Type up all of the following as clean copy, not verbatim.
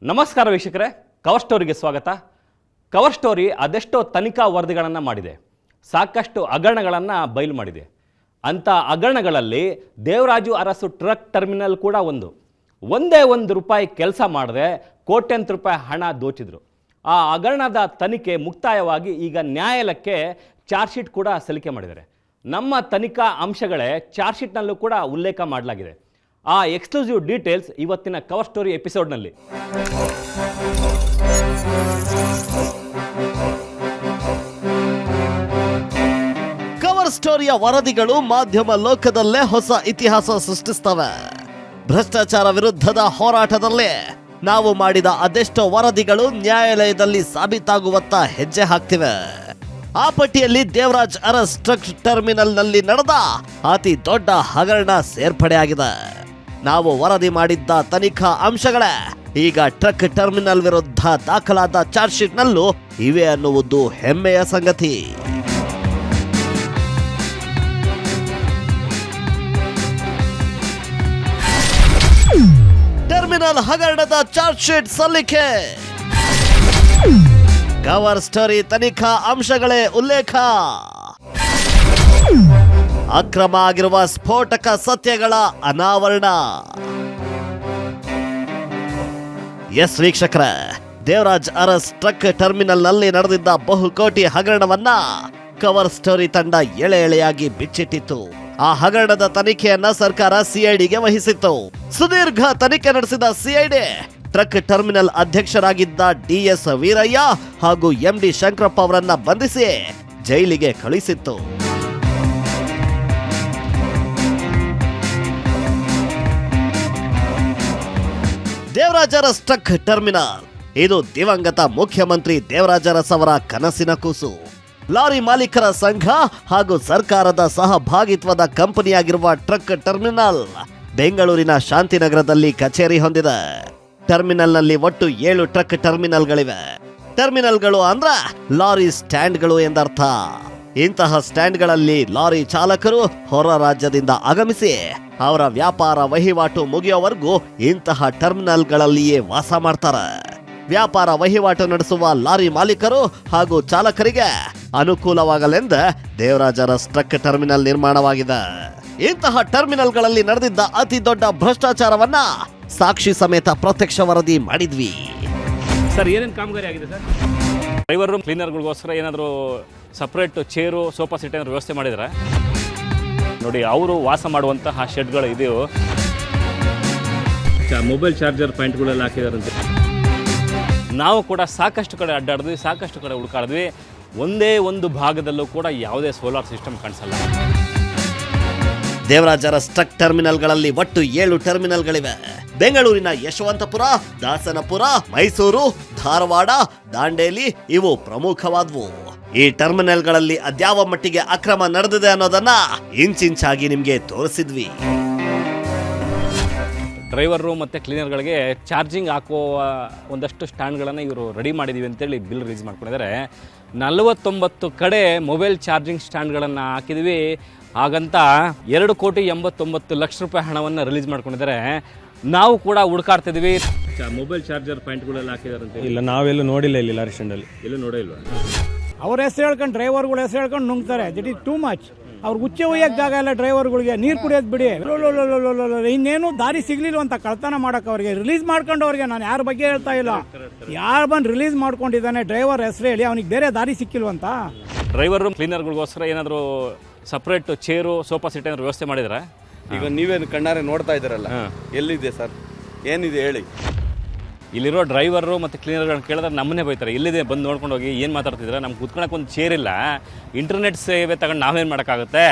ನಮಸ್ಕಾರ ವೀಕ್ಷಕರೇ, ಕವರ್ ಸ್ಟೋರಿಗೆ ಸ್ವಾಗತ. ಕವರ್ ಸ್ಟೋರಿ ಅದೆಷ್ಟೋ ತನಿಖಾ ವರದಿಗಳನ್ನು ಮಾಡಿದೆ, ಸಾಕಷ್ಟು ಹಗರಣಗಳನ್ನು ಬಯಲು ಮಾಡಿದೆ. ಅಂಥ ಹಗರಣಗಳಲ್ಲಿ ದೇವರಾಜು ಅರಸು ಟ್ರಕ್ ಟರ್ಮಿನಲ್ ಕೂಡ ಒಂದೇ ಒಂದು ರೂಪಾಯಿ ಕೆಲಸ ಮಾಡದೆ ಕೋಟ್ಯಂತರ ರೂಪಾಯಿ ಹಣ ದೋಚಿದ್ರು. ಆ ಹಗರಣದ ತನಿಖೆ ಮುಕ್ತಾಯವಾಗಿ ಈಗ ನ್ಯಾಯಾಲಯಕ್ಕೆ ಚಾರ್ಜ್ ಶೀಟ್ ಕೂಡ ಸಲ್ಲಿಕೆ ಮಾಡಿದ್ದಾರೆ. ನಮ್ಮ ತನಿಖಾ ಅಂಶಗಳೇ ಚಾರ್ಜ್ ಶೀಟ್ನಲ್ಲೂ ಕೂಡ ಉಲ್ಲೇಖ ಮಾಡಲಾಗಿದೆ. ಆ ಎಕ್ಸ್ಕ್ಲೂಸಿವ್ ಡೀಟೇಲ್ಸ್ ಇವತ್ತಿನ ಕವರ್ ಸ್ಟೋರಿ ಎಪಿಸೋಡ್ನಲ್ಲಿ. ಕವರ್ ಸ್ಟೋರಿಯ ವರದಿಗಳು ಮಾಧ್ಯಮ ಲೋಕದಲ್ಲೇ ಹೊಸ ಇತಿಹಾಸ ಸೃಷ್ಟಿಸ್ತವೆ. ಭ್ರಷ್ಟಾಚಾರ ವಿರುದ್ಧದ ಹೋರಾಟದಲ್ಲಿ ನಾವು ಮಾಡಿದ ಅದೆಷ್ಟೋ ವರದಿಗಳು ನ್ಯಾಯಾಲಯದಲ್ಲಿ ಸಾಬೀತಾಗುವತ್ತ ಹೆಜ್ಜೆ ಹಾಕ್ತಿವೆ. ಆ ಪಟ್ಟಿಯಲ್ಲಿ ದೇವರಾಜ್ ಅರಸ್ ಟ್ರಕ್ ಟರ್ಮಿನಲ್ನಲ್ಲಿ ನಡೆದ ಅತಿ ದೊಡ್ಡ ಹಗರಣ ಸೇರ್ಪಡೆಯಾಗಿದೆ. ನಾವು ವರದಿ ಮಾಡಿದ್ದ ತನಿಖಾ ಅಂಶಗಳೇ ಈಗ ಟ್ರಕ್ ಟರ್ಮಿನಲ್ ವಿರುದ್ಧ ದಾಖಲಾದ ಚಾರ್ಜ್ ಶೀಟ್ನಲ್ಲೂ ಇವೆ ಅನ್ನುವುದು ಹೆಮ್ಮೆಯ ಸಂಗತಿ. ಟರ್ಮಿನಲ್ ಹಗರಣದ ಚಾರ್ಜ್ ಶೀಟ್ ಸಲ್ಲಿಕೆ. ಕವರ್ ಸ್ಟೋರಿ ತನಿಖಾ ಅಂಶಗಳೇ ಉಲ್ಲೇಖ. ಅಕ್ರಮ ಆಗಿರುವ ಸ್ಫೋಟಕ ಸತ್ಯಗಳ ಅನಾವರಣ. ಎಸ್ ವೀಕ್ಷಕರ, ದೇವರಾಜ್ ಅರಸ್ ಟ್ರಕ್ ಟರ್ಮಿನಲ್ ನಲ್ಲಿ ನಡೆದಿದ್ದ ಬಹುಕೋಟಿ ಹಗರಣವನ್ನ ಕವರ್ ಸ್ಟೋರಿ ತಂಡ ಎಳೆ ಎಳೆಯಾಗಿ ಬಿಚ್ಚಿಟ್ಟಿತ್ತು. ಆ ಹಗರಣದ ತನಿಖೆಯನ್ನ ಸರ್ಕಾರ ಸಿಐಡಿಗೆ ವಹಿಸಿತ್ತು. ಸುದೀರ್ಘ ತನಿಖೆ ನಡೆಸಿದ ಸಿಐಡಿ ಟ್ರಕ್ ಟರ್ಮಿನಲ್ ಅಧ್ಯಕ್ಷರಾಗಿದ್ದ D S Veeraiah MD Shankarappa ಅವರನ್ನ ಬಂಧಿಸಿ ಜೈಲಿಗೆ ಕಳುಹಿಸಿತ್ತು. ದೇವರಾಜ್ ಅರಸ್ ಟ್ರಕ್ ಟರ್ಮಿನಲ್ ಇದು ದಿವಂಗತ ಮುಖ್ಯಮಂತ್ರಿ ದೇವರಾಜ್ ಅರಸ್ ಅವರ ಕನಸಿನ ಕೂಸು. ಲಾರಿ ಮಾಲೀಕರ ಸಂಘ ಹಾಗೂ ಸರ್ಕಾರದ ಸಹಭಾಗಿತ್ವದ ಕಂಪನಿಯಾಗಿರುವ ಟ್ರಕ್ ಟರ್ಮಿನಲ್ ಬೆಂಗಳೂರಿನ ಶಾಂತಿನಗರದಲ್ಲಿ ಕಚೇರಿ ಹೊಂದಿದೆ. ಟರ್ಮಿನಲ್ನಲ್ಲಿ ಒಟ್ಟು 7 ಟ್ರಕ್ ಟರ್ಮಿನಲ್ಗಳಿವೆ. ಟರ್ಮಿನಲ್ಗಳು ಅಂದ್ರ ಲಾರಿ ಸ್ಟ್ಯಾಂಡ್ಗಳು ಎಂದರ್ಥ. ಇಂತಹ ಸ್ಟ್ಯಾಂಡ್ಗಳಲ್ಲಿ ಲಾರಿ ಚಾಲಕರು ಹೊರ ರಾಜ್ಯದಿಂದ ಆಗಮಿಸಿ ಅವರ ವ್ಯಾಪಾರ ವಹಿವಾಟು ಮುಗಿಯೋವರೆಗೂ ಇಂತಹ ಟರ್ಮಿನಲ್ಗಳಲ್ಲಿಯೇ ವಾಸ ಮಾಡ್ತಾರೆ. ವ್ಯಾಪಾರ ವಹಿವಾಟು ನಡೆಸುವ ಲಾರಿ ಮಾಲೀಕರು ಹಾಗೂ ಚಾಲಕರಿಗೆ ಅನುಕೂಲವಾಗಲೆಂದು ದೇವರಾಜ್ ಅರಸ್ ಟ್ರಕ್ ಟರ್ಮಿನಲ್ ನಿರ್ಮಾಣವಾಗಿದೆ. ಇಂತಹ ಟರ್ಮಿನಲ್ಗಳಲ್ಲಿ ನಡೆದಿದ್ದ ಅತಿ ದೊಡ್ಡ ಭ್ರಷ್ಟಾಚಾರವನ್ನ ಸಾಕ್ಷಿ ಸಮೇತ ಪ್ರತ್ಯಕ್ಷ ವರದಿ ಮಾಡಿದ್ವಿ. ಸರ್, ಏನೇನು ಕಾಮಗಾರಿ ಆಗಿದೆ ಸರ್? ಡ್ರೈವರ್ ರೂಮ್ ಕ್ಲೀನರ್ಗಳಿಗೋಸ್ಕರ ಏನಾದರೂ ಸಪ್ರೇಟ್ ಚೇರು, ಸೋಫಾ ಸೆಟ್ ಏನಾದ್ರು ವ್ಯವಸ್ಥೆ ಮಾಡಿದರೆ ನೋಡಿ. ಅವರು ವಾಸ ಮಾಡುವಂತಹ ಶೆಡ್ಗಳು ಇದೆಯೋ, ಮೊಬೈಲ್ ಚಾರ್ಜರ್ ಪಾಯಿಂಟ್ಗಳೆಲ್ಲ ಹಾಕಿದಾರಂತೆ. ನಾವು ಕೂಡ ಸಾಕಷ್ಟು ಕಡೆ ಅಡ್ಡಾಡಿದ್ವಿ, ಸಾಕಷ್ಟು ಕಡೆ ಹುಡುಕಾಡಿದ್ವಿ. ಒಂದೇ ಒಂದು ಭಾಗದಲ್ಲೂ ಕೂಡ ಯಾವುದೇ ಸೋಲಾರ್ ಸಿಸ್ಟಮ್ ಕಾಣಿಸಲ್ಲ. ದೇವರಾಜ್ ಅರಸ್ ಟ್ರಕ್ ಟರ್ಮಿನಲ್ಗಳಲ್ಲಿ ಒಟ್ಟು 7 ಟರ್ಮಿನಲ್ಗಳಿವೆ. ಬೆಂಗಳೂರಿನ ಯಶವಂತಪುರ, ದಾಸನಪುರ, ಮೈಸೂರು, ಧಾರವಾಡ, ದಾಂಡೇಲಿ ಇವು ಪ್ರಮುಖವಾದವು. ಈ ಟರ್ಮಿನಲ್ಗಳಲ್ಲಿ ಅದ್ಯಾವ ಮಟ್ಟಿಗೆ ಅಕ್ರಮ ನಡೆದಿದೆ ಅನ್ನೋದನ್ನ ಇಂಚಿಂಚಾಗಿ ನಿಮ್ಗೆ ತೋರಿಸಿದ್ವಿ. ಡ್ರೈವರ್ ರೂಮ್ ಮತ್ತು ಕ್ಲೀನರ್ಗಳಿಗೆ ಚಾರ್ಜಿಂಗ್ ಹಾಕುವ ಒಂದಷ್ಟು ಸ್ಟ್ಯಾಂಡ್ಗಳನ್ನು ಇವರು ರೆಡಿ ಮಾಡಿದ್ದೀವಿ ಅಂತೇಳಿ ಬಿಲ್ ರಿಲೀಸ್ ಮಾಡ್ಕೊಂಡಿದ್ದಾರೆ. 49 ಕಡೆ ಮೊಬೈಲ್ ಚಾರ್ಜಿಂಗ್ ಸ್ಟ್ಯಾಂಡ್ಗಳನ್ನು ಹಾಕಿದ್ವಿ. ಹಾಗಂತ 2,89,00,000 ರೂಪಾಯಿ ಹಣವನ್ನು ರಿಲೀಸ್ ಮಾಡ್ಕೊಂಡಿದ್ದಾರೆ. ನಾವು ಕೂಡ ಹುಡುಕಾಡ್ತಿದ್ವಿ. Mobile charger ಪಾಯಿಂಟ್ಗಳೆಲ್ಲ ಹಾಕಿದಾರಂತೆ. ಇಲ್ಲ, ನಾವೆಲ್ಲೂ ನೋಡಿಲ್ಲ. ಇಲ್ಲಿ ಲಾರಿ ಸ್ಟ್ಯಾಂಡಲ್ಲಿ ಎಲ್ಲೂ ನೋಡಿಲ್ವಾ? ಅವ್ರ ಹೆಸರು ಹೇಳ್ಕೊಂಡು ಡ್ರೈವರ್ಗಳು ಹೆಸರು ಹೇಳ್ಕೊಂಡು ನುಂಗ್ತಾರೆ. That is too much. ಅವ್ರಿಗೆ ಉಚ್ಚೆ ಒಯ್ಯಕ್ಕೆ ಜಾಗ ಇಲ್ಲ ಡ್ರೈವರ್ಗಳಿಗೆ. ನೀರು ಕುಡಿಯೋದು ಬಿಡಿ, ಇನ್ನೇನು ದಾರಿ ಸಿಗ್ಲಿಲ್ಲ ಅಂತ ಕಳ್ತನ ಮಾಡಕ್ಕೆ ಅವ್ರಿಗೆ ರಿಲೀಸ್ ಮಾಡ್ಕೊಂಡವ್ರಿಗೆ. ನಾನು ಯಾರ ಬಗ್ಗೆ ಹೇಳ್ತಾ ಇಲ್ಲ. ಯಾರು ಬಂದು ರಿಲೀಸ್ ಮಾಡ್ಕೊಂಡಿದ್ದಾನೆ ಡ್ರೈವರ್ ಹೆಸರು ಹೇಳಿ, ಅವನಿಗೆ ಬೇರೆ ದಾರಿ ಸಿಕ್ಕಿಲ್ವಂತ. ಡ್ರೈವರ್ ರೂಮ್ ಕ್ಲೀನರ್ಗಳಿಗೋಸ್ಕರ ಏನಾದರೂ ಸಪ್ರೇಟ್ ಚೇರು, ಸೋಫಾ ಸೆಟ್ ಏನಾದ್ರು ವ್ಯವಸ್ಥೆ ಮಾಡಿದರೆ? ಈಗ ನೀವೇನು ಕಣ್ಣಾರೆ ನೋಡ್ತಾ ಇದ್ದೀರಲ್ಲ, ಎಲ್ಲಿದೆ ಸರ್, ಏನಿದೆ ಹೇಳಿ. ಇಲ್ಲಿರೋ ಡ್ರೈವರು ಮತ್ತು ಕ್ಲೀನರ್ಗಳನ್ನ ಕೇಳಿದ್ರೆ ನಮ್ಮನ್ನೇ ಬೈತಾರೆ. ಇಲ್ಲಿದೆ, ಬಂದು ನೋಡ್ಕೊಂಡು ಹೋಗಿ. ಏನು ಮಾತಾಡ್ತಿದ್ರೆ? ನಮ್ಗೆ ಕೂತ್ಕೊಳಕ್ಕೆ ಒಂದು ಚೇರ್ ಇಲ್ಲ, ಇಂಟರ್ನೆಟ್ ಸೇವೆ ತಗೊಂಡು ನಾವೇನು ಮಾಡೋಕ್ಕಾಗುತ್ತೆ?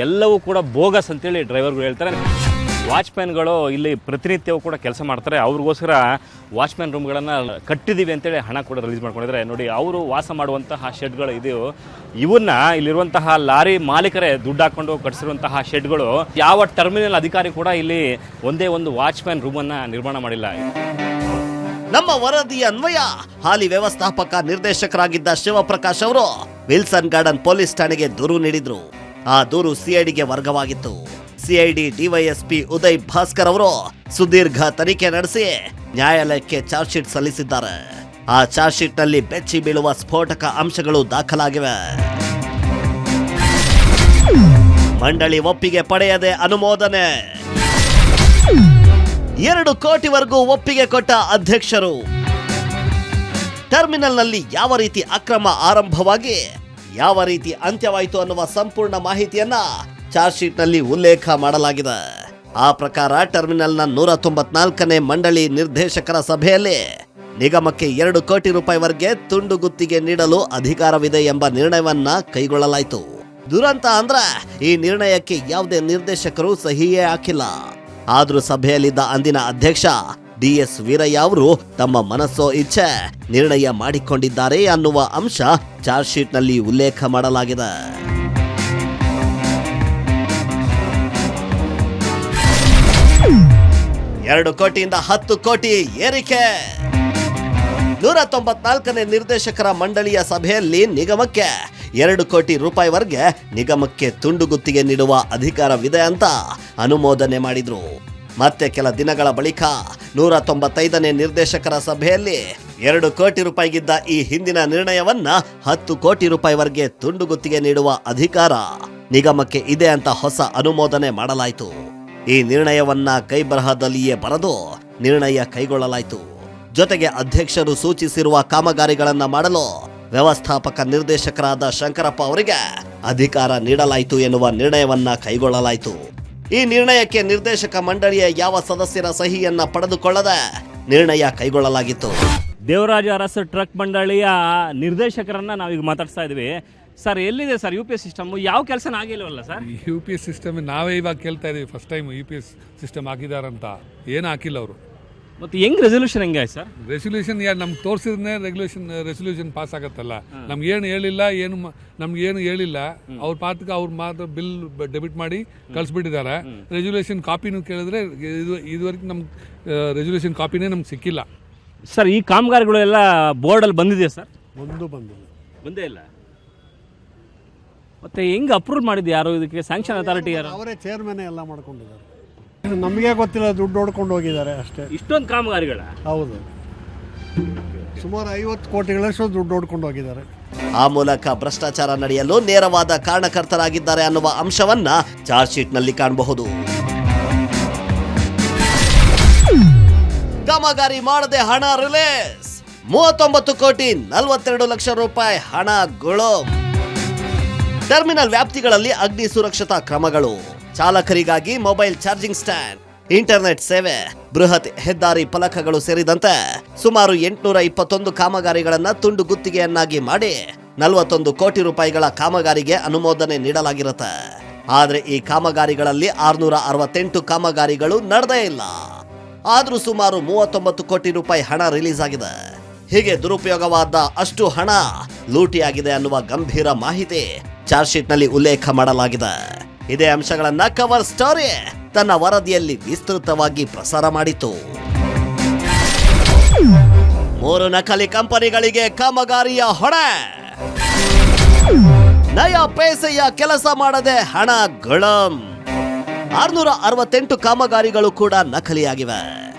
ಎಲ್ಲವೂ ಕೂಡ ಬೋಗಸ್ ಅಂತೇಳಿ ಡ್ರೈವರ್ಗಳು ಹೇಳ್ತಾರೆ. ವಾಚ್ಮ್ಯಾನ್ಗಳು ಇಲ್ಲಿ ಪ್ರತಿನಿತ್ಯವೂ ಕೂಡ ಕೆಲಸ ಮಾಡ್ತಾರೆ. ಅವ್ರಿಗೋಸ್ಕರ ವಾಚ್ಮ್ಯಾನ್ ರೂಮ್ಗಳನ್ನು ಕಟ್ಟಿದ್ದೀವಿ ಅಂತೇಳಿ ಹಣ ಕೂಡ ರಿಲೀಸ್ ಮಾಡ್ಕೊಂಡಿದ್ದಾರೆ. ನೋಡಿ, ಅವರು ವಾಸ ಮಾಡುವಂತಹ ಶೆಡ್ಗಳು ಇದೆಯೋ, ಇವನ್ನ ಇಲ್ಲಿರುವಂತಹ ಲಾರಿ ಮಾಲೀಕರೇ ದುಡ್ಡು ಹಾಕ್ಕೊಂಡು ಕಟ್ಟಿಸಿರುವಂತಹ ಶೆಡ್ಗಳು. ಯಾವ ಟರ್ಮಿನಲ್ ಅಧಿಕಾರಿ ಕೂಡ ಇಲ್ಲಿ ಒಂದೇ ಒಂದು ವಾಚ್ಮ್ಯಾನ್ ರೂಮನ್ನು ನಿರ್ಮಾಣ ಮಾಡಿಲ್ಲ. ನಮ್ಮ ವರದಿ ಅನ್ವಯ ಹಾಲಿ ವ್ಯವಸ್ಥಾಪಕ ನಿರ್ದೇಶಕರಾಗಿದ್ದ ಶಿವಪ್ರಕಾಶ್ ಅವರು ವಿಲ್ಸನ್ ಗಾರ್ಡನ್ ಪೊಲೀಸ್ ಠಾಣೆಗೆ ದೂರು ನೀಡಿದ್ರು. ಆ ದೂರು ಸಿಐಡಿಗೆ ವರ್ಗವಾಗಿತ್ತು. ಸಿಐಡಿ ಡಿವೈಎಸ್ಪಿ ಉದಯ್ ಭಾಸ್ಕರ್ ಅವರು ಸುದೀರ್ಘ ತನಿಖೆ ನಡೆಸಿ ನ್ಯಾಯಾಲಯಕ್ಕೆ ಚಾರ್ಜ್ ಶೀಟ್ ಸಲ್ಲಿಸಿದ್ದಾರೆ. ಆ ಚಾರ್ಜ್ ಶೀಟ್ನಲ್ಲಿ ಬೆಚ್ಚಿ ಬೀಳುವ ಸ್ಫೋಟಕ ಅಂಶಗಳು ದಾಖಲಾಗಿವೆ. ಮಂಡಳಿ ಒಪ್ಪಿಗೆ ಪಡೆಯದೆ ಅನುಮೋದನೆ. 2 ಕೋಟಿವರೆಗೂ ಒಪ್ಪಿಗೆ ಕೊಟ್ಟ ಅಧ್ಯಕ್ಷರು. ಟರ್ಮಿನಲ್ನಲ್ಲಿ ಯಾವ ರೀತಿ ಅಕ್ರಮ ಆರಂಭವಾಗಿ ಯಾವ ರೀತಿ ಅಂತ್ಯವಾಯಿತು ಅನ್ನುವ ಸಂಪೂರ್ಣ ಮಾಹಿತಿಯನ್ನ ಚಾರ್ಜ್ ಶೀಟ್ನಲ್ಲಿ ಉಲ್ಲೇಖ ಮಾಡಲಾಗಿದೆ. ಆ ಪ್ರಕಾರ ಟರ್ಮಿನಲ್ನ 194ನೇ ಮಂಡಳಿ ನಿರ್ದೇಶಕರ ಸಭೆಯಲ್ಲಿ ನಿಗಮಕ್ಕೆ 2 ಕೋಟಿ ರೂಪಾಯಿವರೆಗೆ ತುಂಡು ಗುತ್ತಿಗೆ ನೀಡಲು ಅಧಿಕಾರವಿದೆ ಎಂಬ ನಿರ್ಣಯವನ್ನ ಕೈಗೊಳ್ಳಲಾಯಿತು. ದುರಂತ ಅಂದ್ರೆ ಈ ನಿರ್ಣಯಕ್ಕೆ ಯಾವುದೇ ನಿರ್ದೇಶಕರು ಸಹಿಯೇ ಹಾಕಿಲ್ಲ. ಆದ್ರೂ ಸಭೆಯಲ್ಲಿದ್ದ ಅಂದಿನ ಅಧ್ಯಕ್ಷ DS ವೀರಯ್ಯ ಅವರು ತಮ್ಮ ಮನಸ್ಸೋ ಇಚ್ಛೆ ನಿರ್ಣಯ ಮಾಡಿಕೊಂಡಿದ್ದಾರೆ ಅನ್ನುವ ಅಂಶ ಚಾರ್ಜ್ ಶೀಟ್ನಲ್ಲಿ ಉಲ್ಲೇಖ ಮಾಡಲಾಗಿದೆ. ಎರಡು ಕೋಟಿಯಿಂದ 10 ಕೋಟಿ ಏರಿಕೆ. 194ನೇ ನಿರ್ದೇಶಕರ ಮಂಡಳಿಯ ಸಭೆಯಲ್ಲಿ ನಿಗಮಕ್ಕೆ 2 ಕೋಟಿ ರೂಪಾಯಿವರೆಗೆ ನಿಗಮಕ್ಕೆ ತುಂಡು ಗುತ್ತಿಗೆ ನೀಡುವ ಅಧಿಕಾರವಿದೆ ಅಂತ ಅನುಮೋದನೆ ಮಾಡಿದ್ರು. ಮತ್ತೆ ಕೆಲ ದಿನಗಳ ಬಳಿಕ 195ನೇ ನಿರ್ದೇಶಕರ ಸಭೆಯಲ್ಲಿ 2 ಕೋಟಿ ರೂಪಾಯಿಗಿದ್ದ ಈ ಹಿಂದಿನ ನಿರ್ಣಯವನ್ನ 10 ಕೋಟಿ ರೂಪಾಯಿವರೆಗೆ ತುಂಡು ಗುತ್ತಿಗೆ ನೀಡುವ ಅಧಿಕಾರ ನಿಗಮಕ್ಕೆ ಇದೆ ಅಂತ ಹೊಸ ಅನುಮೋದನೆ ಮಾಡಲಾಯಿತು. ಈ ನಿರ್ಣಯವನ್ನ ಕೈಬರಹದಲ್ಲಿಯೇ ಬರೆದು ನಿರ್ಣಯ ಕೈಗೊಳ್ಳಲಾಯಿತು. ಜೊತೆಗೆ ಅಧ್ಯಕ್ಷರು ಸೂಚಿಸಿರುವ ಕಾಮಗಾರಿಗಳನ್ನ ಮಾಡಲು ವ್ಯವಸ್ಥಾಪಕ ನಿರ್ದೇಶಕರಾದ ಶಂಕರಪ್ಪ ಅವರಿಗೆ ಅಧಿಕಾರ ನೀಡಲಾಯಿತು ಎನ್ನುವ ನಿರ್ಣಯವನ್ನ ಕೈಗೊಳ್ಳಲಾಯಿತು. ಈ ನಿರ್ಣಯಕ್ಕೆ ನಿರ್ದೇಶಕ ಮಂಡಳಿಯ ಯಾವ ಸದಸ್ಯರ ಸಹಿಯನ್ನ ಪಡೆದುಕೊಳ್ಳದೆ ನಿರ್ಣಯ ಕೈಗೊಳ್ಳಲಾಗಿತ್ತು. ದೇವರಾಜ ಅರಸ್ ಟ್ರಕ್ ಮಂಡಳಿಯ ನಿರ್ದೇಶಕರನ್ನ ನಾವೀಗ ಮಾತಾಡ್ತಾ ಇದ್ವಿ. ಸರ್, ಎಲ್ಲಿದೆ ಸರ್ UPS ಸಿಸ್ಟಮ್? ಯಾವ ಕೆಲಸನ ಆಗಿಲ್ವಲ್ಲ ಸರ್? UPS ಸಿಸ್ಟಮ್ ನಾವೇ ಇವಾಗ ಕೇಳ್ತಾ ಇದೀವಿ. ಫಸ್ಟ್ ಟೈಮ್ UPS ಸಿಸ್ಟಮ್ ಹಾಕಿದಾರಂತ. ಏನು ಹಾಕಿಲ್ಲ ಅವರು. ಮತ್ತೆ ಹೆಂಗ್ ರೆಸೊಲ್ಯೂಷನ್ ಹೆಂಗೆ ಸರ್? ರೆಸೊಲ್ಯೂಷನ್ ನಮ್ಗೆ ತೋರಿಸಿದ್ರೆ ರೆಸೊಲ್ಯೂಷನ್ ಪಾಸ್ ಆಗತ್ತಲ್ಲ. ನಮ್ಗೇನು ಹೇಳಿಲ್ಲ, ನಮ್ಗೇನು ಹೇಳಿಲ್ಲ. ಅವ್ರ ಪಾತ್ರಕ್ಕೆ ಅವ್ರ ಮಾತ್ರ ಬಿಲ್ ಡೆಬಿಟ್ ಮಾಡಿ ಕಳಿಸ್ಬಿಟ್ಟಿದ್ದಾರೆ. ರೆಸೊಲ್ಯೂಷನ್ ಕಾಪಿನೂ ಕೇಳಿದ್ರೆ ಇದುವರೆಗೆ ನಮ್ಗೆ ರೆಸೊಲ್ಯೂಷನ್ ಕಾಪಿನೇ ನಮ್ಗೆ ಸಿಕ್ಕಿಲ್ಲ ಸರ್. ಈ ಕಾಮಗಾರಿಗಳು ಎಲ್ಲ ಬೋರ್ಡಲ್ಲಿ ಬಂದಿದೆಯಾ ಸರ್? ಬಂದೇ ಇಲ್ಲ. ಮತ್ತೆ ಹೆಂಗ್ ಅಪ್ರೂವ್ ಮಾಡಿದ್ದು ಯಾರು? ಇದಕ್ಕೆ ಸ್ಯಾಂಕ್ಷನ್ ಅಥಾರಿಟಿ ಯಾರು? ಅವರೇ ಚೇರ್ಮನ್ ಎಲ್ಲ ಮಾಡ್ಕೊಂಡಿದ್ದಾರೆ. ನಮಗೆ ಗೊತ್ತಿಲ್ಲ, ದುಡ್ಡು ಹೊಡ್ಕೊಂಡು ಹೋಗಿದ್ದಾರೆ ಅಷ್ಟೇ. ಇಷ್ಟೊಂದು ಕಾಮಗಾರಿಗಳ? ಹೌದು, ಸುಮಾರು 50 ಕೋಟಿಗಳಷ್ಟು ದುಡ್ಡು ಹೊಡ್ಕೊಂಡು ಹೋಗಿದ್ದಾರೆ. ಆ ಮೂಲಕ ಭ್ರಷ್ಟಾಚಾರ ನಡೆಯಲು ನೇರವಾದ ಕಾರಣಕರ್ತರಾಗಿದ್ದಾರೆ ಅನ್ನುವ ಅಂಶವನ್ನ ಚಾರ್ಜ್ ಶೀಟ್ನಲ್ಲಿ ಕಾಣಬಹುದು. ಕಾಮಗಾರಿ ಮಾಡದೆ ಹಣ ರಿಲೀಸ್. 39 ಕೋಟಿ 42 ಲಕ್ಷ ರೂಪಾಯಿ ಹಣ ಗುಳುಂ. ಟರ್ಮಿನಲ್ ವ್ಯಾಪ್ತಿಗಳಲ್ಲಿ ಅಗ್ನಿ ಸುರಕ್ಷತಾ ಕ್ರಮಗಳು, ಚಾಲಕರಿಗಾಗಿ ಮೊಬೈಲ್ ಚಾರ್ಜಿಂಗ್ ಸ್ಟ್ಯಾಂಡ್, ಇಂಟರ್ನೆಟ್ ಸೇವೆ, ಬೃಹತ್ ಹೆದ್ದಾರಿ ಫಲಕಗಳು ಸೇರಿದಂತೆ ಸುಮಾರು 821 ಕಾಮಗಾರಿಗಳನ್ನ ತುಂಡು ಗುತ್ತಿಗೆಯನ್ನಾಗಿ ಮಾಡಿ 41 ಕೋಟಿ ರೂಪಾಯಿಗಳ ಕಾಮಗಾರಿಗೆ ಅನುಮೋದನೆ ನೀಡಲಾಗಿರುತ್ತೆ. ಆದ್ರೆ ಈ ಕಾಮಗಾರಿಗಳಲ್ಲಿ 668 ಕಾಮಗಾರಿಗಳು ನಡೆದೇ ಇಲ್ಲ. ಆದ್ರೂ ಸುಮಾರು 39 ಕೋಟಿ ರೂಪಾಯಿ ಹಣ ರಿಲೀಸ್ ಆಗಿದೆ. ಹೀಗೆ ದುರುಪಯೋಗವಾದ ಅಷ್ಟು ಹಣ ಲೂಟಿಯಾಗಿದೆ ಅನ್ನುವ ಗಂಭೀರ ಮಾಹಿತಿ ಚಾರ್ಜ್ ಶೀಟ್ನಲ್ಲಿ ಉಲ್ಲೇಖ ಮಾಡಲಾಗಿದೆ. ಇದೇ ಅಂಶಗಳನ್ನ ಕವರ್ ಸ್ಟೋರಿ ತನ್ನ ವರದಿಯಲ್ಲಿ ವಿಸ್ತೃತವಾಗಿ ಪ್ರಸಾರ ಮಾಡಿತು. 3 ನಕಲಿ ಕಂಪನಿಗಳಿಗೆ ಕಾಮಗಾರಿಯ ಹೊಣೆ. ನಯ ಪೈಸೆಯ ಕೆಲಸ ಮಾಡದೆ ಹಣ ಗುಳುಂ. 668 ಕಾಮಗಾರಿಗಳು ಕೂಡ ನಕಲಿಯಾಗಿವೆ.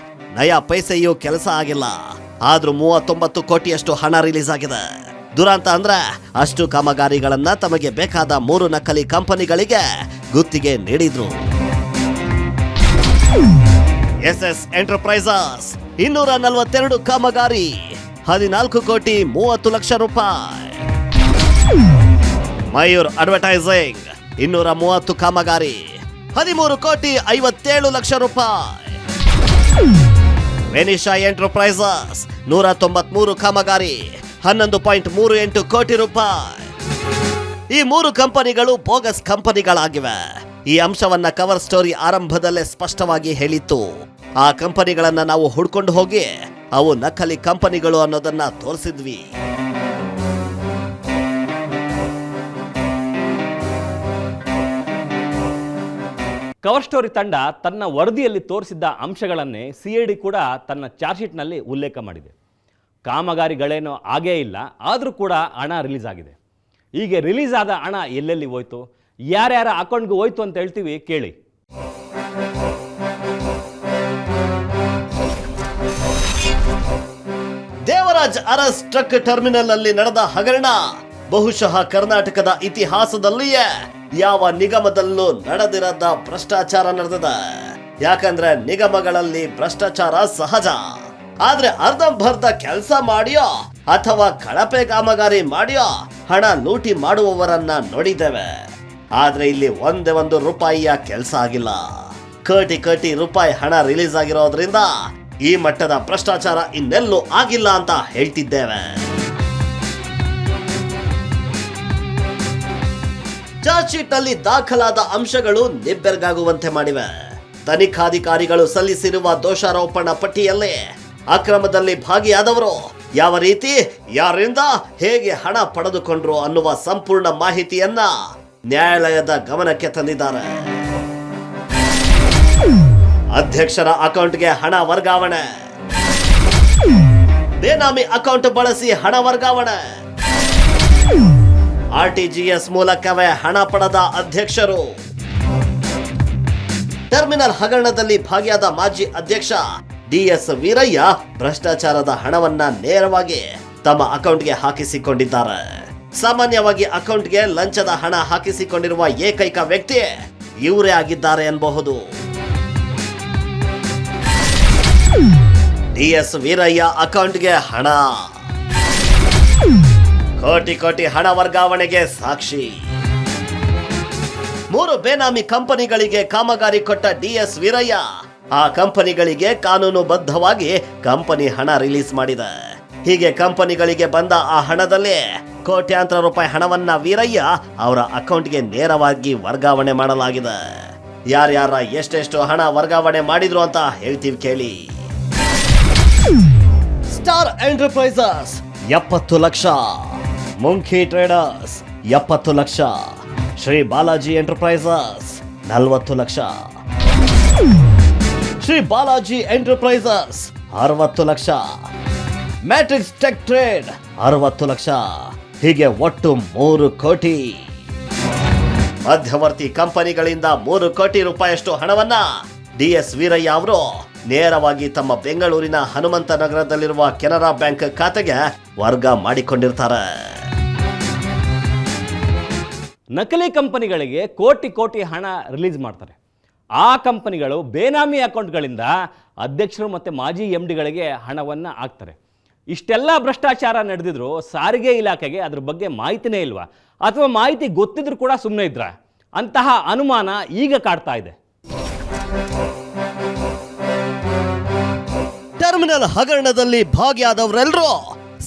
ನಯ ಪೈಸೆಯೂ ಕೆಲಸ ಆಗಿಲ್ಲ. ಆದ್ರೂ 39 ಕೋಟಿಯಷ್ಟು ಹಣ ರಿಲೀಸ್ ಆಗಿದೆ. ದುರಂತ ಅಂದ್ರೆ ಅಷ್ಟು ಕಾಮಗಾರಿಗಳನ್ನ ತಮಗೆ ಬೇಕಾದ 3 ನಕಲಿ ಕಂಪನಿಗಳಿಗೆ ಗುತ್ತಿಗೆ ನೀಡಿದ್ರು. SS ಎಂಟರ್ಪ್ರೈಸಸ್ 242 ಕಾಮಗಾರಿ 14 ಕೋಟಿ 30 ಲಕ್ಷ ರೂಪಾಯಿ. ಮಯೂರ್ ಅಡ್ವರ್ಟೈಸಿಂಗ್ 230 ಕಾಮಗಾರಿ 13 ಕೋಟಿ 57 ಲಕ್ಷ ರೂಪಾಯಿ. ವೆನಿಷಾ ಎಂಟರ್ಪ್ರೈಸಸ್ 193 ಕಾಮಗಾರಿ 11.38 ಕೋಟಿ ರೂಪಾಯಿ. ಈ 3 ಕಂಪನಿಗಳು ಬೋಗಸ್ ಕಂಪನಿಗಳಾಗಿವೆ. ಈ ಅಂಶವನ್ನ ಕವರ್ ಸ್ಟೋರಿ ಆರಂಭದಲ್ಲೇ ಸ್ಪಷ್ಟವಾಗಿ ಹೇಳಿತ್ತು. ಆ ಕಂಪನಿಗಳನ್ನ ನಾವು ಹುಡ್ಕೊಂಡು ಹೋಗಿ ಅವು ನಕಲಿ ಕಂಪನಿಗಳು ಅನ್ನೋದನ್ನ ತೋರಿಸಿದ್ವಿ. ಕವರ್ ಸ್ಟೋರಿ ತಂಡ ತನ್ನ ವರದಿಯಲ್ಲಿ ತೋರಿಸಿದ್ದ ಅಂಶಗಳನ್ನೇ CID ಕೂಡ ತನ್ನ ಚಾರ್ಜ್ ಶೀಟ್ನಲ್ಲಿ ಉಲ್ಲೇಖ ಮಾಡಿದೆ. ಕಾಮಗಾರಿಗಳೇನೋ ಆಗೇ ಇಲ್ಲ, ಆದರೂ ಕೂಡ ಹಣ ರಿಲೀಸ್ ಆಗಿದೆ. ಹೀಗೆ ರಿಲೀಸ್ ಆದ ಹಣ ಎಲ್ಲೆಲ್ಲಿ ಹೋಯ್ತು, ಯಾರ್ಯಾರ ಅಕೌಂಟ್ಗೆ ಹೋಯ್ತು ಅಂತ ಹೇಳ್ತೀವಿ, ಕೇಳಿ. ದೇವರಾಜ್ ಅರಸ್ ಟ್ರಕ್ ಟರ್ಮಿನಲ್ ಅಲ್ಲಿ ನಡೆದ ಹಗರಣ ಬಹುಶಃ ಕರ್ನಾಟಕದ ಇತಿಹಾಸದಲ್ಲಿಯೇ ಯಾವ ನಿಗಮದಲ್ಲೂ ನಡೆದಿರದ ಭ್ರಷ್ಟಾಚಾರ ನಡೆದಿದೆ. ಯಾಕಂದ್ರೆ ನಿಗಮಗಳಲ್ಲಿ ಭ್ರಷ್ಟಾಚಾರ ಸಹಜ. ಆದ್ರೆ ಅರ್ಧಂಬರ್ಧ ಕೆಲಸ ಮಾಡಿಯೋ ಅಥವಾ ಕಳಪೆ ಕಾಮಗಾರಿ ಮಾಡಿಯೋ ಹಣ ಲೂಟಿ ಮಾಡುವವರನ್ನ ನೋಡಿದ್ದೇವೆ. ಆದ್ರೆ ಇಲ್ಲಿ ಒಂದೇ ಒಂದು ರೂಪಾಯಿಯ ಕೆಲಸ ಆಗಿಲ್ಲ. ಕೋಟಿ ರೂಪಾಯಿ ಹಣ ರಿಲೀಸ್ ಆಗಿರೋದ್ರಿಂದ ಈ ಮಟ್ಟದ ಭ್ರಷ್ಟಾಚಾರ ಇನ್ನೆಲ್ಲೂ ಆಗಿಲ್ಲ ಅಂತ ಹೇಳ್ತಿದ್ದೇವೆ. ಚಾರ್ಜ್ ಶೀಟ್ ನಲ್ಲಿ ದಾಖಲಾದ ಅಂಶಗಳು ನಿಬ್ಬೆರಗಾಗುವಂತೆ ಮಾಡಿವೆ. ತನಿಖಾಧಿಕಾರಿಗಳು ಸಲ್ಲಿಸಿರುವ ದೋಷಾರೋಪಣಾ ಪಟ್ಟಿಯಲ್ಲಿ ಅಕ್ರಮದಲ್ಲಿ ಭಾಗಿಯಾದವರು ಯಾವ ರೀತಿ ಯಾರಿಂದ ಹೇಗೆ ಹಣ ಪಡೆದುಕೊಂಡ್ರು ಅನ್ನುವ ಸಂಪೂರ್ಣ ಮಾಹಿತಿಯನ್ನ ನ್ಯಾಯಾಲಯದ ಗಮನಕ್ಕೆ ತಂದಿದ್ದಾರೆ. ಅಧ್ಯಕ್ಷರ ಅಕೌಂಟ್ಗೆ ಹಣ ವರ್ಗಾವಣೆ, ಬೇನಾಮಿ ಅಕೌಂಟ್ ಬಳಸಿ ಹಣ ವರ್ಗಾವಣೆ, ಆರ್ಟಿಜಿಎಸ್ ಮೂಲಕವೇ ಹಣ ಪಡೆದ ಅಧ್ಯಕ್ಷರು. ಟರ್ಮಿನಲ್ ಹಗರಣದಲ್ಲಿ ಭಾಗಿಯಾದ ಮಾಜಿ ಅಧ್ಯಕ್ಷ ಡಿಎಸ್ ವೀರಯ್ಯ ಭ್ರಷ್ಟಾಚಾರದ ಹಣವನ್ನ ನೇರವಾಗಿ ತಮ್ಮ ಅಕೌಂಟ್ಗೆ ಹಾಕಿಸಿಕೊಂಡಿದ್ದಾರೆ. ಸಾಮಾನ್ಯವಾಗಿ ಅಕೌಂಟ್ಗೆ ಲಂಚದ ಹಣ ಹಾಕಿಸಿಕೊಂಡಿರುವ ಏಕೈಕ ವ್ಯಕ್ತಿ ಇವರೇ ಆಗಿದ್ದಾರೆ ಎನ್ನಬಹುದು. ಡಿಎಸ್ ವೀರಯ್ಯ ಅಕೌಂಟ್ಗೆ ಹಣ, ಕೋಟಿ ಹಣ ವರ್ಗಾವಣೆಗೆ ಸಾಕ್ಷಿ. 3 ಬೇನಾಮಿ ಕಂಪನಿಗಳಿಗೆ ಕಾಮಗಾರಿ ಕೊಟ್ಟ ಡಿಎಸ್ ವೀರಯ್ಯ ಆ ಕಂಪನಿಗಳಿಗೆ ಕಾನೂನುಬದ್ಧವಾಗಿ ಕಂಪನಿ ಹಣ ರಿಲೀಸ್ ಮಾಡಿದೆ. ಹೀಗೆ ಕಂಪನಿಗಳಿಗೆ ಬಂದ ಆ ಹಣದಲ್ಲಿ ಕೋಟ್ಯಾಂತರ ರೂಪಾಯಿ ಹಣವನ್ನ ವೀರಯ್ಯ ಅವರ ಅಕೌಂಟ್ಗೆ ನೇರವಾಗಿ ವರ್ಗಾವಣೆ ಮಾಡಲಾಗಿದೆ. ಯಾರ್ಯಾರ ಎಷ್ಟೆಷ್ಟು ಹಣ ವರ್ಗಾವಣೆ ಮಾಡಿದ್ರು ಅಂತ ಹೇಳ್ತೀವಿ ಕೇಳಿ. Star enterprises 70 lakh, Munki traders 70 lakh, Shri Balaji enterprises 40 lakh, Shri Balaji enterprises 60 lakh, matrix tech trade 60 lakh, ಹೀಗೆ ಒಟ್ಟು 3 ಕೋಟಿ. ಮಧ್ಯವರ್ತಿ ಕಂಪನಿಗಳಿಂದ 3 ಕೋಟಿ ರೂಪಾಯಿಯಷ್ಟು ಹಣವನ್ನ ಡಿಎಸ್ ವೀರಯ್ಯ ಅವರು ನೇರವಾಗಿ ತಮ್ಮ ಬೆಂಗಳೂರಿನ ಹನುಮಂತ ನಗರದಲ್ಲಿರುವ ಕೆನರಾ ಬ್ಯಾಂಕ್ ಖಾತೆಗೆ ವರ್ಗ ಮಾಡಿಕೊಂಡಿರ್ತಾರೆ. ನಕಲಿ ಕಂಪನಿಗಳಿಗೆ ಕೋಟಿ ಹಣ ರಿಲೀಸ್ ಮಾಡ್ತಾರೆ. ಆ ಕಂಪನಿಗಳು ಬೇನಾಮಿ ಅಕೌಂಟ್ಗಳಿಂದ ಅಧ್ಯಕ್ಷರು ಮತ್ತು ಮಾಜಿ MDಗಳಿಗೆ ಹಣವನ್ನು ಹಾಕ್ತಾರೆ. ಇಷ್ಟೆಲ್ಲ ಭ್ರಷ್ಟಾಚಾರ ನಡೆದಿದ್ರು ಸಾರಿಗೆ ಇಲಾಖೆಗೆ ಅದ್ರ ಬಗ್ಗೆ ಮಾಹಿತಿನೇ ಇಲ್ವಾ, ಅಥವಾ ಮಾಹಿತಿ ಗೊತ್ತಿದ್ರು ಕೂಡ ಸುಮ್ಮನೆ ಇದ್ರ? ಅಂತಹ ಅನುಮಾನ ಈಗ ಕಾಡ್ತಾ ಇದೆ. ಟರ್ಮಿನಲ್ ಹಗರಣದಲ್ಲಿ ಭಾಗಿಯಾದವರೆಲ್ಲರೂ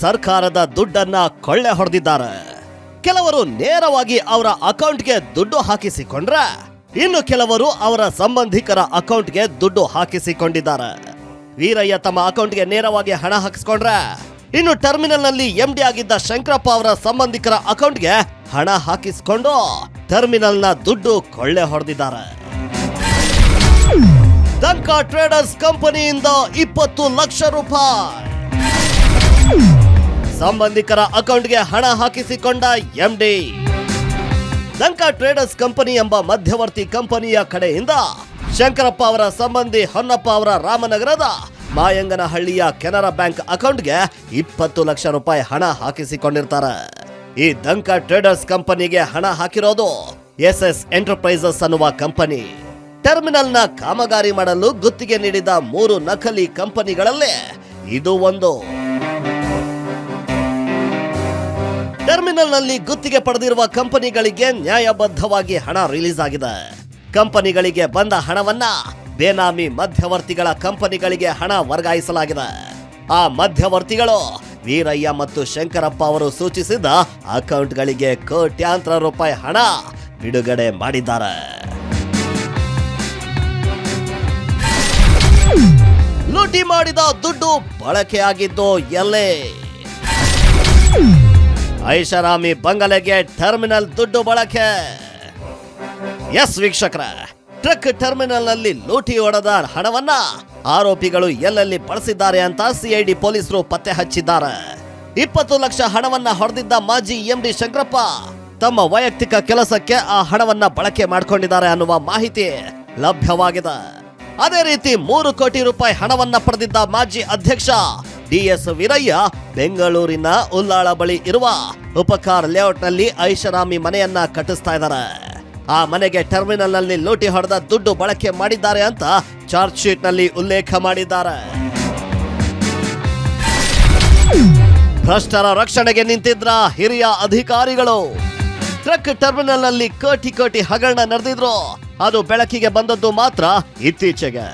ಸರ್ಕಾರದ ದುಡ್ಡನ್ನ ಕೊಳ್ಳೆ ಹೊಡೆದಿದ್ದಾರೆ. ಕೆಲವರು ನೇರವಾಗಿ ಅವರ ಅಕೌಂಟ್ಗೆ ದುಡ್ಡು ಹಾಕಿಸಿಕೊಂಡ್ರೆ, ಇನ್ನು ಕೆಲವರು ಅವರ ಸಂಬಂಧಿಕರ ಅಕೌಂಟ್ಗೆ ದುಡ್ಡು ಹಾಕಿಸಿಕೊಂಡಿದ್ದಾರೆ. ವೀರಯ್ಯ ತಮ್ಮ ಅಕೌಂಟ್ಗೆ ನೇರವಾಗಿ ಹಣ ಹಾಕಿಸಿಕೊಂಡ್ರೆ, ಇನ್ನು ಟರ್ಮಿನಲ್ ನಲ್ಲಿ MD ಆಗಿದ್ದ ಶಂಕರಪ್ಪ ಅವರ ಸಂಬಂಧಿಕರ ಅಕೌಂಟ್ಗೆ ಹಣ ಹಾಕಿಸಿಕೊಂಡು ಟರ್ಮಿನಲ್ನ ದುಡ್ಡು ಕೊಳ್ಳೆ ಹೊಡೆದಿದ್ದಾರೆ. ದಂಕ ಟ್ರೇಡರ್ಸ್ ಕಂಪನಿಯಿಂದ 20 ಲಕ್ಷ ರೂಪಾಯಿ, ಸಂಬಂಧಿಕರ ಅಕೌಂಟ್ಗೆ ಹಣ ಹಾಕಿಸಿಕೊಂಡ MD. ದಂಕ ಟ್ರೇಡರ್ಸ್ ಕಂಪನಿ ಎಂಬ ಮಧ್ಯವರ್ತಿ ಕಂಪನಿಯ ಕಡೆಯಿಂದ ಶಂಕರಪ್ಪ ಅವರ ಸಂಬಂಧಿ ಹೊನ್ನಪ್ಪ ಅವರ ರಾಮನಗರದ ಮಾಯಂಗನಹಳ್ಳಿಯ ಕೆನರಾ ಬ್ಯಾಂಕ್ ಅಕೌಂಟ್ಗೆ 20 ಲಕ್ಷ ರೂಪಾಯಿ ಹಣ ಹಾಕಿಸಿಕೊಂಡಿರ್ತಾರೆ. ಈ ದಂಕ ಟ್ರೇಡರ್ಸ್ ಕಂಪನಿಗೆ ಹಣ ಹಾಕಿರೋದು SS ಎಂಟರ್ಪ್ರೈಸಸ್ ಅನ್ನುವ ಕಂಪನಿ. ಟರ್ಮಿನಲ್ನ ಕಾಮಗಾರಿ ಮಾಡಲು ಗುತ್ತಿಗೆ ನೀಡಿದ 3 ನಕಲಿ ಕಂಪನಿಗಳಲ್ಲಿ ಇದು ಒಂದು. ಟರ್ಮಿನಲ್ನಲ್ಲಿ ಗುತ್ತಿಗೆ ಪಡೆದಿರುವ ಕಂಪನಿಗಳಿಗೆ ನ್ಯಾಯಬದ್ಧವಾಗಿ ಹಣ ರಿಲೀಸ್ ಆಗಿದೆ. ಕಂಪನಿಗಳಿಗೆ ಬಂದ ಹಣವನ್ನ ಬೇನಾಮಿ ಮಧ್ಯವರ್ತಿಗಳ ಕಂಪನಿಗಳಿಗೆ ಹಣ ವರ್ಗಾಯಿಸಲಾಗಿದೆ. ಆ ಮಧ್ಯವರ್ತಿಗಳು ವೀರಯ್ಯ ಮತ್ತು ಶಂಕರಪ್ಪ ಅವರು ಸೂಚಿಸಿದ ಅಕೌಂಟ್ಗಳಿಗೆ ಕೋಟ್ಯಾಂತರ ರೂಪಾಯಿ ಹಣ ಬಿಡುಗಡೆ ಮಾಡಿದ್ದಾರೆ. ಲೂಟಿ ಮಾಡಿದ ದುಡ್ಡು ಬಳಕೆಯಾಗಿದ್ದು ಎಲ್ಲೇ? ಐಷಾರಾಮಿ ಬಂಗಲೆಗೆ ಟರ್ಮಿನಲ್ ದುಡ್ಡು ಬಳಕೆ. ಎಸ್ ವೀಕ್ಷಕರ, ಟ್ರಕ್ ಟರ್ಮಿನಲ್ ನಲ್ಲಿ ಲೂಟಿ ಹೊಡೆದ ಹಣವನ್ನ ಆರೋಪಿಗಳು ಎಲ್ಲೆಲ್ಲಿ ಬಳಸಿದ್ದಾರೆ ಅಂತ CID ಪೊಲೀಸರು ಪತ್ತೆ ಹಚ್ಚಿದ್ದಾರೆ. 20 ಲಕ್ಷ ಹಣವನ್ನ ಹೊಡೆದಿದ್ದ ಮಾಜಿ MD ಶಂಕರಪ್ಪ ತಮ್ಮ ವೈಯಕ್ತಿಕ ಕೆಲಸಕ್ಕೆ ಆ ಹಣವನ್ನ ಬಳಕೆ ಮಾಡಿಕೊಂಡಿದ್ದಾರೆ ಅನ್ನುವ ಮಾಹಿತಿ ಲಭ್ಯವಾಗಿದೆ. ಅದೇ ರೀತಿ 3 ಕೋಟಿ ರೂಪಾಯಿ ಹಣವನ್ನ ಪಡೆದಿದ್ದ ಮಾಜಿ ಅಧ್ಯಕ್ಷ ಡಿಎಸ್ ವೀರಯ್ಯ ಬೆಂಗಳೂರಿನ ಉಲ್ಲಾಳ ಬಳಿ ಇರುವ ಉಪಕಾರ್ ಲೇಔಟ್ನಲ್ಲಿ ಐಷಾರಾಮಿ ಮನೆಯನ್ನ ಕಟ್ಟಿಸ್ತಾ ಇದ್ದಾರೆ. ಆ ಮನೆಗೆ ಟರ್ಮಿನಲ್ ನಲ್ಲಿ ಲೂಟಿ ಹೊಡೆದ ದುಡ್ಡು ಬಳಕೆ ಮಾಡಿದ್ದಾರೆ ಅಂತ ಚಾರ್ಜ್ ಶೀಟ್ ನಲ್ಲಿ ಉಲ್ಲೇಖ ಮಾಡಿದ್ದಾರೆ. ಭ್ರಷ್ಟರ ರಕ್ಷಣೆಗೆ ನಿಂತಿದ್ರ ಹಿರಿಯ ಅಧಿಕಾರಿಗಳು. ಟ್ರಕ್ ಟರ್ಮಿನಲ್ ನಲ್ಲಿ ಕೋಟಿ ಹಗರಣ ನಡೆದಿದ್ರು. ಅದು ಬೆಳಕಿಗೆ ಬಂದದ್ದು ಮಾತ್ರ ಇತ್ತೀಚೆಗೆ.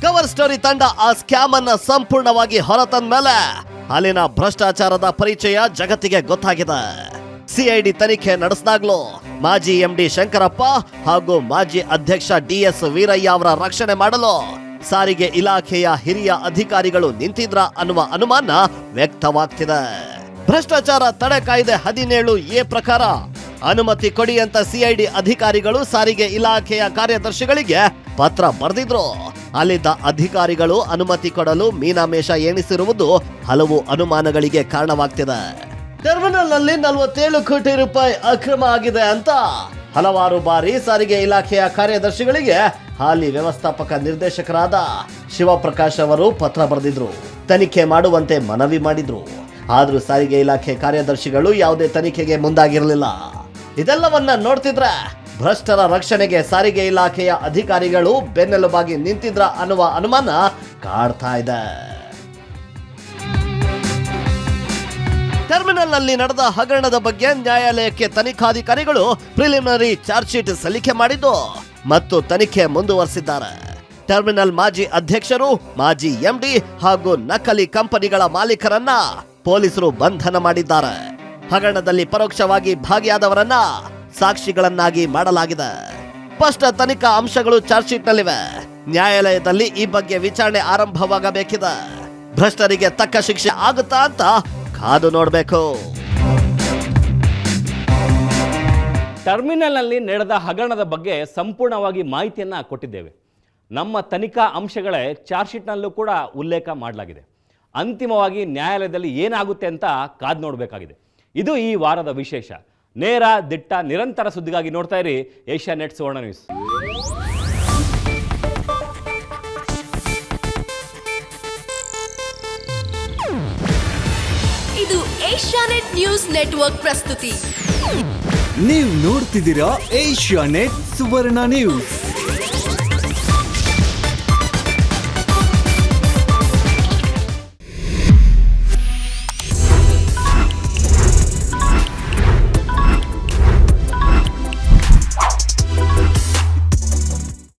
ಕವರ್ ಸ್ಟೋರಿ ತಂಡ ಆ ಸ್ಕ್ಯಾಮ್ ಅನ್ನ ಸಂಪೂರ್ಣವಾಗಿ ಹೊರತಂದ ಮೇಲೆ ಅಲ್ಲಿನ ಭ್ರಷ್ಟಾಚಾರದ ಪರಿಚಯ ಜಗತ್ತಿಗೆ ಗೊತ್ತಾಗಿದೆ. ಸಿಐಡಿ ತನಿಖೆ ನಡೆಸಿದಾಗ್ಲೂ ಮಾಜಿ ಎಂಡಿ ಶಂಕರಪ್ಪ ಹಾಗೂ ಮಾಜಿ ಅಧ್ಯಕ್ಷ ಡಿಎಸ್ ವೀರಯ್ಯ ಅವರ ರಕ್ಷಣೆ ಮಾಡಲು ಸಾರಿಗೆ ಇಲಾಖೆಯ ಹಿರಿಯ ಅಧಿಕಾರಿಗಳು ನಿಂತಿದ್ರ ಅನ್ನುವ ಅನುಮಾನ ವ್ಯಕ್ತವಾಗ್ತಿದೆ. ಭ್ರಷ್ಟಾಚಾರ ತಡೆ ಕಾಯ್ದೆ 17A ಪ್ರಕಾರ ಅನುಮತಿ ಕೊಡಿ ಅಂತ ಸಿಐಡಿ ಅಧಿಕಾರಿಗಳು ಸಾರಿಗೆ ಇಲಾಖೆಯ ಕಾರ್ಯದರ್ಶಿಗಳಿಗೆ ಪತ್ರ ಬರೆದಿದ್ರು. ಅಲ್ಲಿದ್ದ ಅಧಿಕಾರಿಗಳು ಅನುಮತಿ ಕೊಡಲು ಮೀನಾಮೇಷ ಎಣಿಸಿರುವುದು ಹಲವು ಅನುಮಾನಗಳಿಗೆ ಕಾರಣವಾಗ್ತಿದೆ. ಟರ್ಮಿನಲ್ ನಲ್ಲಿ 47 ಕೋಟಿ ರೂಪಾಯಿ ಅಕ್ರಮ ಆಗಿದೆ ಅಂತ ಹಲವಾರು ಬಾರಿ ಸಾರಿಗೆ ಇಲಾಖೆಯ ಕಾರ್ಯದರ್ಶಿಗಳಿಗೆ ಹಾಲಿ ವ್ಯವಸ್ಥಾಪಕ ನಿರ್ದೇಶಕರಾದ ಶಿವಪ್ರಕಾಶ್ ಅವರು ಪತ್ರ ಬರೆದಿದ್ರು. ತನಿಖೆ ಮಾಡುವಂತೆ ಮನವಿ ಮಾಡಿದ್ರು. ಆದ್ರೂ ಸಾರಿಗೆ ಇಲಾಖೆ ಕಾರ್ಯದರ್ಶಿಗಳು ಯಾವುದೇ ತನಿಖೆಗೆ ಮುಂದಾಗಿರಲಿಲ್ಲ. ಇದೆಲ್ಲವನ್ನ ನೋಡ್ತಿದ್ರೆ ಭ್ರಷ್ಟರ ರಕ್ಷಣೆಗೆ ಸಾರಿಗೆ ಇಲಾಖೆಯ ಅಧಿಕಾರಿಗಳು ಬೆನ್ನೆಲುಬಾಗಿ ನಿಂತಿದ್ರ ಅನ್ನುವ ಅನುಮಾನ ಕಾಡ್ತಾ ಇದೆ. ಟರ್ಮಿನಲ್ ನಲ್ಲಿ ನಡೆದ ಹಗರಣದ ಬಗ್ಗೆ ನ್ಯಾಯಾಲಯಕ್ಕೆ ತನಿಖಾಧಿಕಾರಿಗಳು ಪ್ರಿಲಿಮಿನರಿ ಚಾರ್ಜ್ ಶೀಟ್ ಸಲ್ಲಿಕೆ ಮಾಡಿದ್ದು ಮತ್ತು ತನಿಖೆ ಮುಂದುವರೆಸಿದ್ದಾರೆ. ಟರ್ಮಿನಲ್ ಮಾಜಿ ಅಧ್ಯಕ್ಷರು, ಮಾಜಿ ಎಂಡಿ ಹಾಗೂ ನಕಲಿ ಕಂಪನಿಗಳ ಮಾಲೀಕರನ್ನ ಪೊಲೀಸರು ಬಂಧನ ಮಾಡಿದ್ದಾರೆ. ಹಗರಣದಲ್ಲಿ ಪರೋಕ್ಷವಾಗಿ ಭಾಗಿಯಾದವರನ್ನ ಸಾಕ್ಷಿಗಳನ್ನಾಗಿ ಮಾಡಲಾಗಿದೆ. ಸ್ಪಷ್ಟ ತನಿಖಾ ಅಂಶಗಳು ಚಾರ್ಜ್ ಶೀಟ್ ನಲ್ಲಿವೆ. ನ್ಯಾಯಾಲಯದಲ್ಲಿ ಈ ಬಗ್ಗೆ ವಿಚಾರಣೆ ಆರಂಭವಾಗಬೇಕಿದೆ. ಭ್ರಷ್ಟರಿಗೆ ತಕ್ಕ ಶಿಕ್ಷೆ ಆಗುತ್ತಾ ಅಂತ ಕಾದು ನೋಡಬೇಕು. ಟರ್ಮಿನಲ್ನಲ್ಲಿ ನಡೆದ ಹಗರಣದ ಬಗ್ಗೆ ಸಂಪೂರ್ಣವಾಗಿ ಮಾಹಿತಿಯನ್ನು ಕೊಟ್ಟಿದ್ದೇವೆ. ನಮ್ಮ ತನಿಖಾ ಅಂಶಗಳೇ ಚಾರ್ಜ್ ಶೀಟ್ನಲ್ಲೂ ಕೂಡ ಉಲ್ಲೇಖ ಮಾಡಲಾಗಿದೆ. ಅಂತಿಮವಾಗಿ ನ್ಯಾಯಾಲಯದಲ್ಲಿ ಏನಾಗುತ್ತೆ ಅಂತ ಕಾದು ನೋಡಬೇಕಾಗಿದೆ. ಇದು ಈ ವಾರದ ವಿಶೇಷ. ನೇರ, ದಿಟ್ಟ, ನಿರಂತರ ಸುದ್ದಿಗಾಗಿ ನೋಡ್ತಾ ಇರಿ ಏಷ್ಯಾನೆಟ್ ಸುವರ್ಣ ನ್ಯೂಸ್. ಇದು ಏಷ್ಯಾನೆಟ್ ನ್ಯೂಸ್ ನೆಟ್ವರ್ಕ್ ಪ್ರಸ್ತುತಿ. ನೀವು ನೋಡ್ತಿದ್ದೀರಾ ಏಷ್ಯಾನೆಟ್ ಸುವರ್ಣ ನ್ಯೂಸ್.